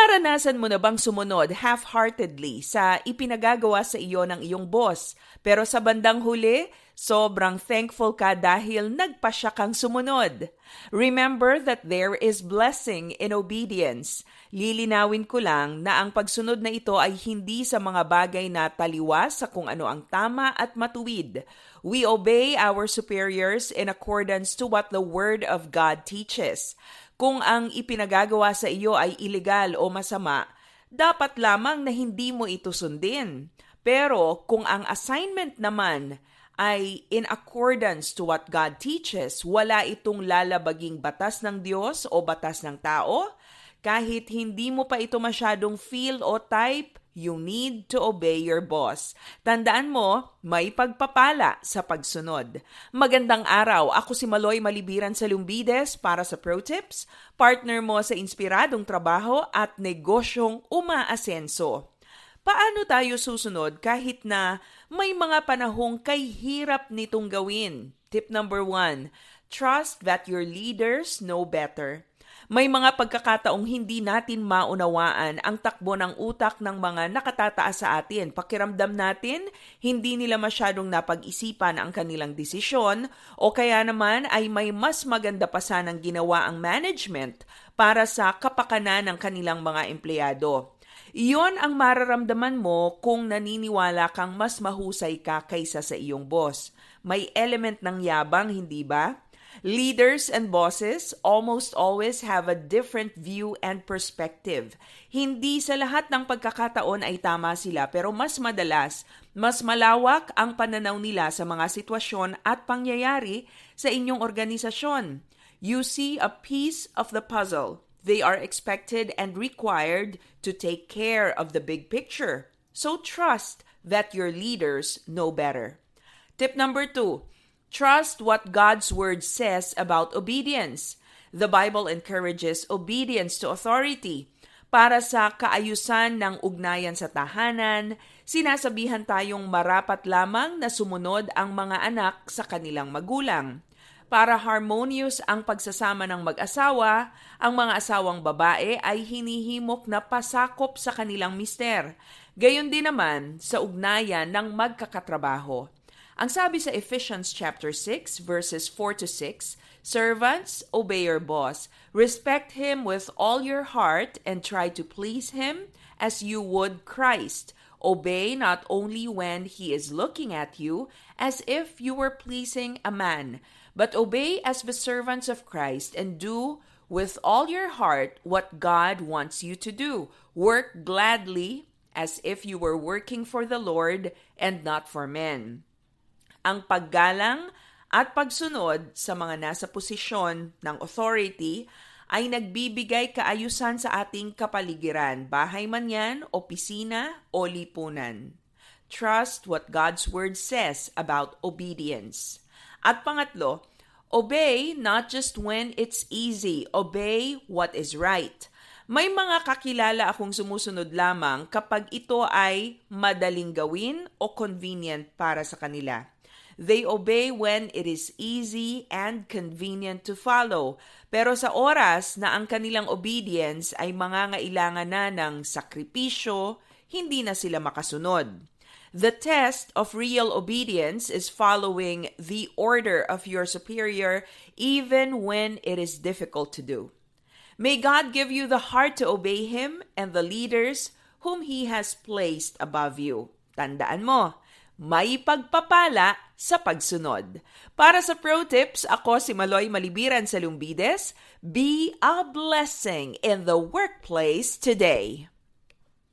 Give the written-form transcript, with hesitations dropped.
Naranasan mo na bang sumunod half-heartedly sa ipinagagawa sa iyo ng iyong boss, pero sa bandang huli, sobrang thankful ka dahil nagpasya kang sumunod? Remember that there is blessing in obedience. Lilinawin ko lang na ang pagsunod na ito ay hindi sa mga bagay na taliwas sa kung ano ang tama at matuwid. We obey our superiors in accordance to what the Word of God teaches. Kung ang ipinagagawa sa iyo ay illegal o masama, dapat lamang na hindi mo ito sundin. Pero kung ang assignment naman ay in accordance to what God teaches, wala itong lalabaging batas ng Diyos o batas ng tao, kahit hindi mo pa ito masyadong feel o type, you need to obey your boss. Tandaan mo, may pagpapala sa pagsunod. Magandang araw, ako si Maloy Malibiran sa Lumbides para sa Pro Tips, partner mo sa inspiradong trabaho at negosyong umaasenso. Paano tayo susunod kahit na may mga panahong kay hirap nitong gawin? Tip number 1, trust that your leaders know better. May mga pagkakataong hindi natin maunawaan ang takbo ng utak ng mga nakatataas sa atin. Pakiramdam natin, hindi nila masyadong napag-isipan ang kanilang desisyon o kaya naman ay may mas maganda pa sanang ginawa ang management para sa kapakanan ng kanilang mga empleyado. Iyon ang mararamdaman mo kung naniniwala kang mas mahusay ka kaysa sa iyong boss. May element ng yabang, hindi ba? Leaders and bosses almost always have a different view and perspective. Hindi sa lahat ng pagkakataon ay tama sila, pero mas madalas, mas malawak ang pananaw nila sa mga sitwasyon at pangyayari sa inyong organisasyon. You see a piece of the puzzle. They are expected and required to take care of the big picture. So trust that your leaders know better. Tip number 2. Trust what God's Word says about obedience. The Bible encourages obedience to authority. Para sa kaayusan ng ugnayan sa tahanan, sinasabihan tayong marapat lamang na sumunod ang mga anak sa kanilang magulang. Para harmonious ang pagsasama ng mag-asawa, ang mga asawang babae ay hinihimok na pasakop sa kanilang mister. Gayon din naman sa ugnayan ng magkakatrabaho. Ang sabi sa Ephesians chapter 6 verses 4 to 6, servants, obey your boss. Respect him with all your heart and try to please him as you would Christ. Obey not only when he is looking at you as if you were pleasing a man, but obey as the servants of Christ and do with all your heart what God wants you to do. Work gladly as if you were working for the Lord and not for men. Ang paggalang at pagsunod sa mga nasa posisyon ng authority ay nagbibigay kaayusan sa ating kapaligiran, bahay man yan, opisina o lipunan. Trust what God's Word says about obedience. At pangatlo, obey not just when it's easy, obey what is right. May mga kakilala akong sumusunod lamang kapag ito ay madaling gawin o convenient para sa kanila. They obey when it is easy and convenient to follow. Pero sa oras na ang kanilang obedience ay mangangailangan na ng sakripisyo, hindi na sila makasunod. The test of real obedience is following the order of your superior even when it is difficult to do. May God give you the heart to obey Him and the leaders whom He has placed above you. Tandaan mo, may pagpapala sa pagsunod. Para sa Pro Tips, ako si Maloy Malibiran sa Lumbides. Be a blessing in the workplace today.